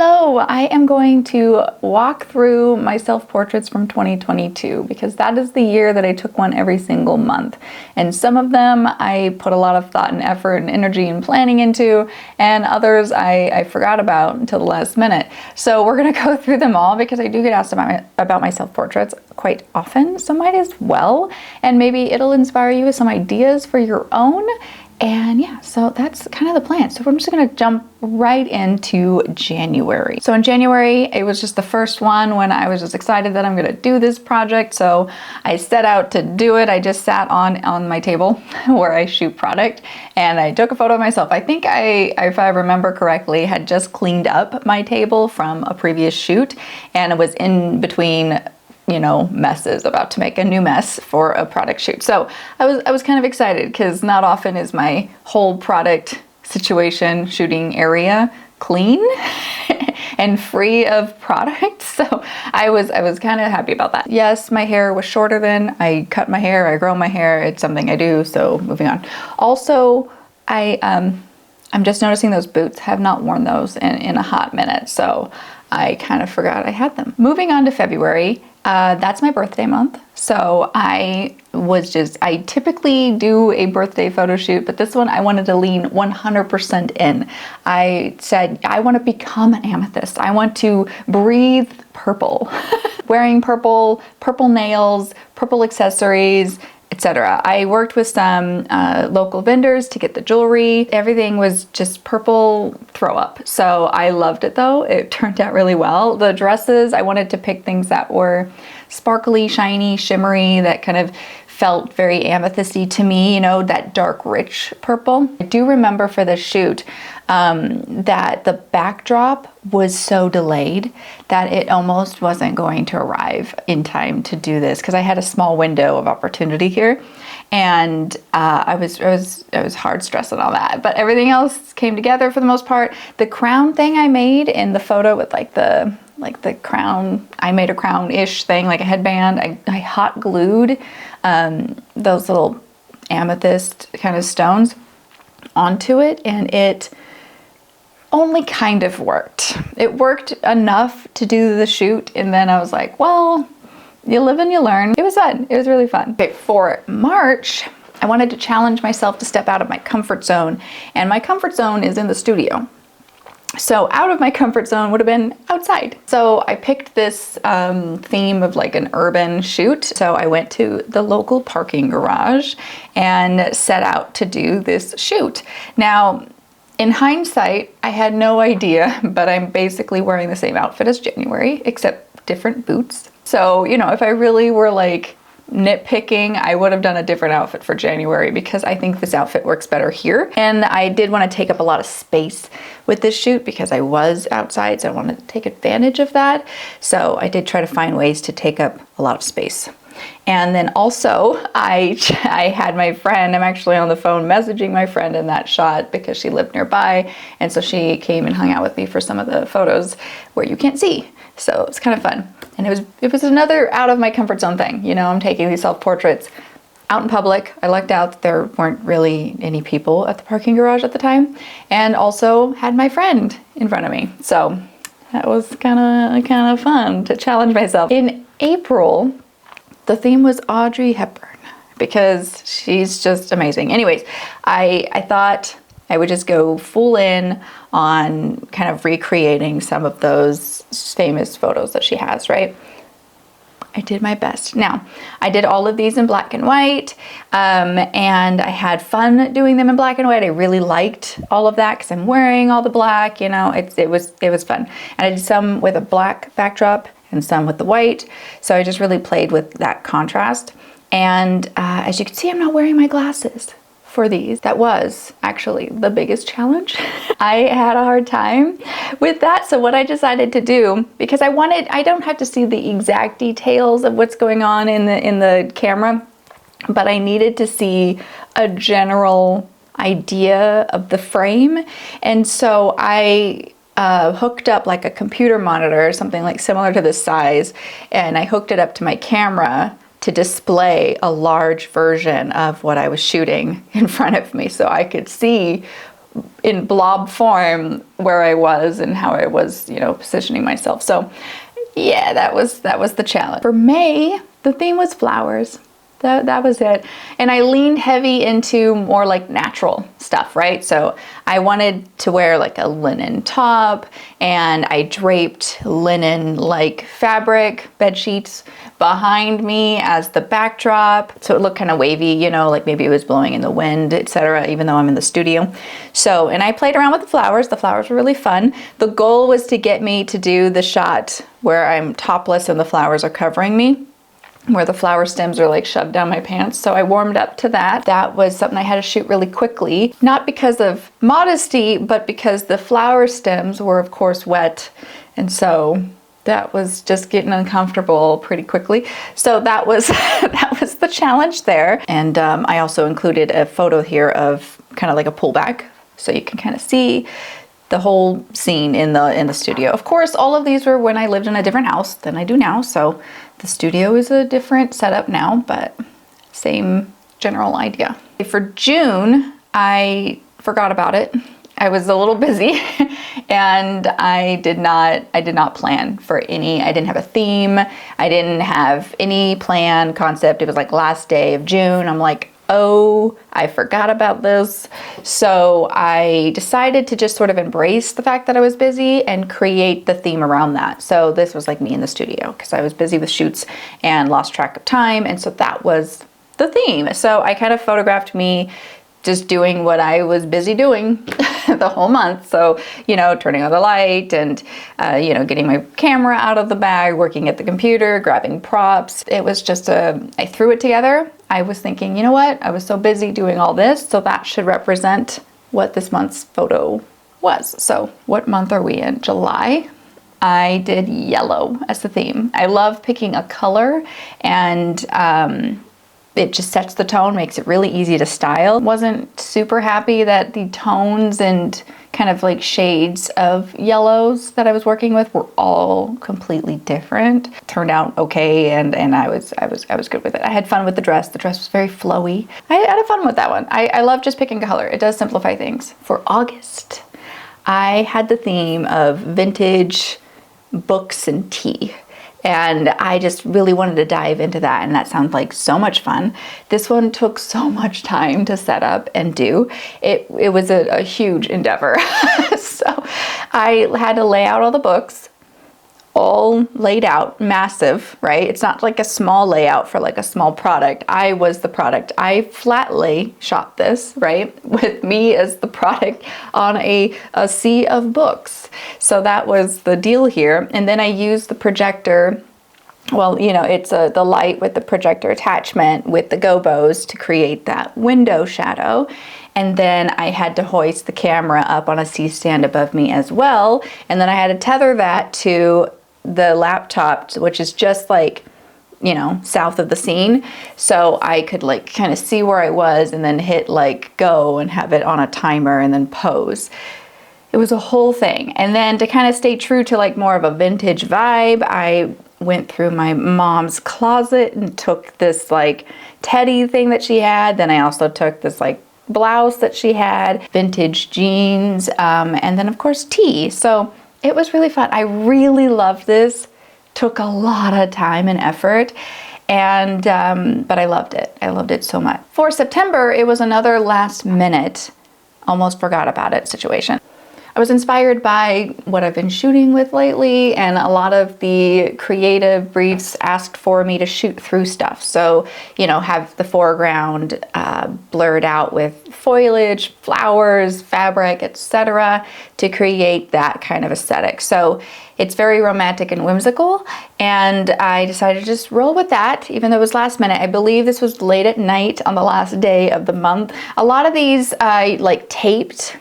Hello, I am going to walk through my self-portraits from 2022 because that is the year that I took one every single month. And some of them I put a lot of thought and effort and energy and planning into, and others I forgot about until the last minute. So we're gonna go through them all because I do get asked about my self-portraits quite often, so might as well. And maybe it'll inspire you with some ideas for your own. And yeah, so that's kind of the plan. So I'm just gonna jump right into January. So in January, it was just the first one when I was just excited that I'm gonna do this project. So I set out to do it. I just sat on my table where I shoot product and I took a photo of myself. I think if I remember correctly, had just cleaned up my table from a previous shoot, and it was in between messes, about to make a new mess for a product shoot. So I was kind of excited because not often is my whole product situation shooting area clean and free of product. So I was kind of happy about that. Yes, my hair was shorter then. I cut my hair, I grow my hair. It's something I do. So moving on. Also, I'm just noticing those boots. Have not worn those in a hot minute. So I kind of forgot I had them. Moving on to February. That's my birthday month. So I typically do a birthday photo shoot, but this one I wanted to lean 100% in. I said, I want to become an amethyst. I want to breathe purple. Wearing purple nails, purple accessories, etc. I worked with some local vendors to get the jewelry. Everything was just purple throw up. So I loved it though. It turned out really well. The dresses, I wanted to pick things that were sparkly, shiny, shimmery, that kind of felt very amethysty to me, that dark, rich purple. I do remember for the shoot that the backdrop was so delayed that it almost wasn't going to arrive in time to do this because I had a small window of opportunity here, and I was hard stressing on that. But everything else came together for the most part. The crown thing I made in the photo with like the crown, I made a crown-ish thing, like a headband. I hot glued those little amethyst kind of stones onto it, and it only kind of worked. It worked enough to do the shoot, and then I was like, well, you live and you learn. It was fun. It was really fun. Okay, for March, I wanted to challenge myself to step out of my comfort zone, and my comfort zone is in the studio. So out of my comfort zone would have been outside. So I picked this theme of like an urban shoot. So I went to the local parking garage and set out to do this shoot. Now, in hindsight, I had no idea, but I'm basically wearing the same outfit as January, except different boots. So, if I really were like nitpicking, I would have done a different outfit for January because I think this outfit works better here. And I did want to take up a lot of space with this shoot because I was outside, so I wanted to take advantage of that. So I did try to find ways to take up a lot of space. And then also I had my friend, I'm actually on the phone messaging my friend in that shot because she lived nearby. And so she came and hung out with me for some of the photos where you can't see. So it's kind of fun. And it was another out of my comfort zone thing. I'm taking these self-portraits out in public. I lucked out that there weren't really any people at the parking garage at the time, and also had my friend in front of me. So that was kind of fun to challenge myself. In April, the theme was Audrey Hepburn because she's just amazing. Anyways, I thought I would just go full in on kind of recreating some of those famous photos that she has, right? I did my best. Now, I did all of these in black and white, and I had fun doing them in black and white. I really liked all of that because I'm wearing all the black, it was fun. And I did some with a black backdrop and some with the white. So I just really played with that contrast. And as you can see, I'm not wearing my glasses for these. That was actually the biggest challenge. I had a hard time with that. So what I decided to do, because I don't have to see the exact details of what's going on in the camera, but I needed to see a general idea of the frame. And so I hooked up like a computer monitor, something like similar to this size, and I hooked it up to my camera to display a large version of what I was shooting in front of me so I could see in blob form where I was and how I was, you know, positioning myself. So yeah, that was the challenge. For May, the theme was flowers. That was it. And I leaned heavy into more like natural stuff, right? So I wanted to wear like a linen top, and I draped linen like fabric bed sheets behind me as the backdrop. So it looked kind of wavy, you know, like maybe it was blowing in the wind, etc., even though I'm in the studio. So, and I played around with the flowers. The flowers were really fun. The goal was to get me to do the shot where I'm topless and the flowers are covering me, where the flower stems are like shoved down my pants. So I warmed up to that. That was something I had to shoot really quickly, not because of modesty, but because the flower stems were of course wet. And so that was just getting uncomfortable pretty quickly. So that was that was the challenge there. And I also included a photo here of kind of like a pullback, so you can kind of see the whole scene in the studio. Of course, all of these were when I lived in a different house than I do now. So the studio is a different setup now, but same general idea. For June, I forgot about it. I was a little busy and I did not plan for any. I didn't have a theme. I didn't have any plan, concept. It was like last day of June. I'm like, oh, I forgot about this. So I decided to just sort of embrace the fact that I was busy and create the theme around that. So this was like me in the studio because I was busy with shoots and lost track of time. And so that was the theme. So I kind of photographed me just doing what I was busy doing the whole month. So, you know, turning on the light and, you know, getting my camera out of the bag, working at the computer, grabbing props. It was just I threw it together. I was thinking, you know what? I was so busy doing all this, so that should represent what this month's photo was. So what month are we in? July. I did yellow as the theme. I love picking a color, and it just sets the tone, makes it really easy to style. Wasn't super happy that the tones and kind of like shades of yellows that I was working with were all completely different. Turned out okay, and I was good with it. I had fun with the dress. The dress was very flowy. I had fun with that one. I love just picking color. It does simplify things. For August, I had the theme of vintage books and tea. And I just really wanted to dive into that, and that sounds like so much fun. This one took so much time to set up and do. It was a huge endeavor. So I had to lay out all the books, all laid out, massive, right? It's not like a small layout for like a small product. I was the product. I flat lay shot this, right? With me as the product on a sea of books. So that was the deal here. And then I used the projector. Well, you know, it's the light with the projector attachment with the gobos to create that window shadow. And then I had to hoist the camera up on a C-stand above me as well. And then I had to tether that to the laptop, which is just like, you know, south of the scene. So I could like kind of see where I was and then hit like go and have it on a timer and then pose. It was a whole thing. And then to kind of stay true to like more of a vintage vibe, I went through my mom's closet and took this like teddy thing that she had. Then I also took this like blouse that she had, vintage jeans, and then of course tea. So it was really fun. I really loved this. Took a lot of time and effort, and but I loved it. I loved it so much. For September, it was another last minute, almost forgot about it situation. I was inspired by what I've been shooting with lately, and a lot of the creative briefs asked for me to shoot through stuff. So, you know, have the foreground blurred out with foliage, flowers, fabric, etc., to create that kind of aesthetic. So it's very romantic and whimsical, and I decided to just roll with that, even though it was last minute. I believe this was late at night on the last day of the month. A lot of these I like taped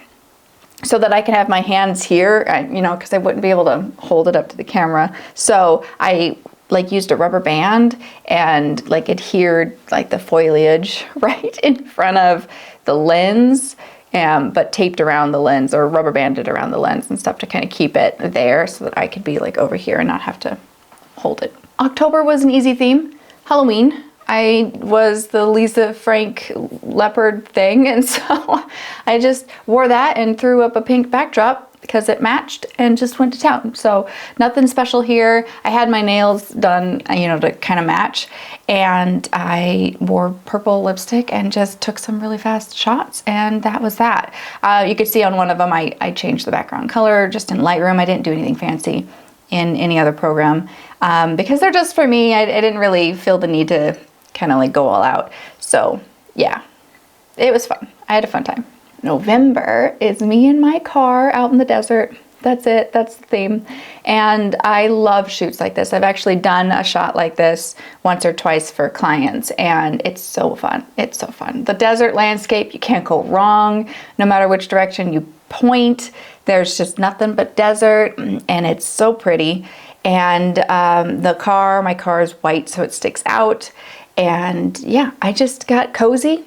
so that I can have my hands here, you know, because I wouldn't be able to hold it up to the camera. So I like used a rubber band and like adhered like the foliage right in front of the lens, but taped around the lens or rubber banded around the lens and stuff to kind of keep it there so that I could be like over here and not have to hold it. October was an easy theme. Halloween. I was the Lisa Frank leopard thing, and so I just wore that and threw up a pink backdrop because it matched and just went to town. So nothing special here. I had my nails done, you know, to kind of match, and I wore purple lipstick and just took some really fast shots, and that was that. You could see on one of them I changed the background color just in Lightroom. I didn't do anything fancy in any other program because they're just for me. I didn't really feel the need to kind of like go all out. So yeah, it was fun. I had a fun time. November is me in my car out in the desert. That's it. That's the theme. And I love shoots like this. I've actually done a shot like this once or twice for clients, and it's so fun. It's so fun. The desert landscape, you can't go wrong. No matter which direction you point, there's just nothing but desert, and it's so pretty. And my car is white, so it sticks out. And yeah, I just got cozy.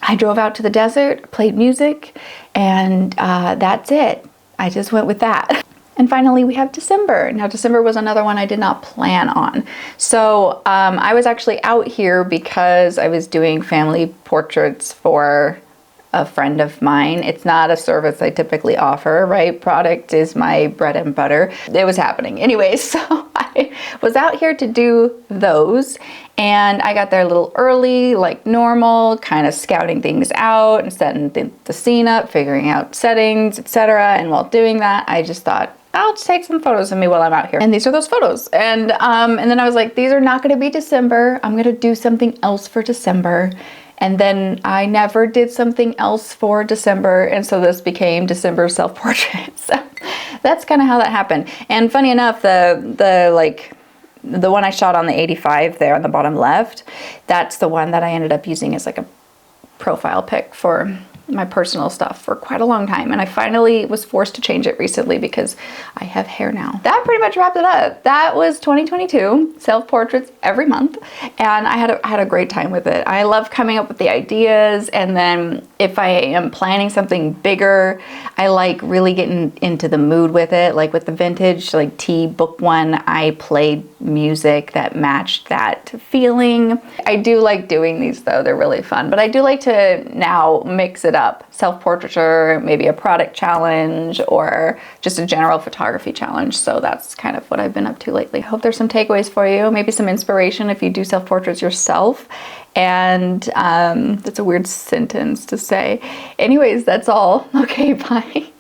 I drove out to the desert, played music, and that's it. I just went with that. And finally, we have December. Now, December was another one I did not plan on. So I was actually out here because I was doing family portraits for a friend of mine. It's not a service I typically offer, right? Product is my bread and butter. It was happening. Anyway, so I was out here to do those, and I got there a little early, like normal, kind of scouting things out and setting the scene up, figuring out settings, etc. And while doing that, I just thought, I'll just take some photos of me while I'm out here. And these are those photos. And then I was like, these are not going to be December. I'm going to do something else for December. And then I never did something else for December, and so this became December self-portrait. So that's kind of how that happened. And funny enough, the one I shot on the 85 there on the bottom left, that's the one that I ended up using as like a profile pic for my personal stuff for quite a long time, and I finally was forced to change it recently because I have hair now. That pretty much wrapped it up. That was 2022, self-portraits every month, and I had a great time with it. I love coming up with the ideas, and then if I am planning something bigger, I like really getting into the mood with it. Like with the vintage, like tea book one, I played music that matched that feeling. I do like doing these though, they're really fun, but I do like to now mix it up. Self-portraiture, maybe a product challenge, or just a general photography challenge. So that's kind of what I've been up to lately. Hope there's some takeaways for you, maybe some inspiration if you do self-portraits yourself. And that's a weird sentence to say. Anyways, that's all. Okay, bye.